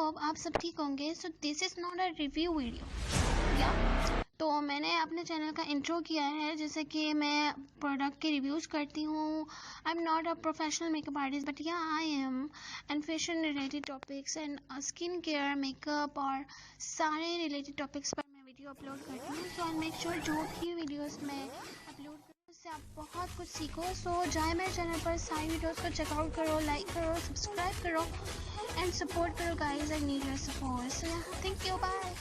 Hope आप सब ठीक होंगे। So this is not a review video या तो मैंने अपने चैनल का इंट्रो किया है जैसे कि मैं प्रोडक्ट के रिव्यूज़ करती हूँ। I am not a professional makeup artist but या I am, and fashion related topics and skin care makeup और सारे रिलेटेड टॉपिक्स पर मैं वीडियो अपलोड करती हूँ। सो आई मेक श्योर जो भी वीडियोस मैं अपलोड करूँ उससे आप बहुत कुछ सीखो। सो जाए मेरे चैनल पर सारी वीडियोस को चेकआउट करो, लाइक करो, सब्सक्राइब करो एंड सपोर्ट करो guys. I need your support. So thank you, bye.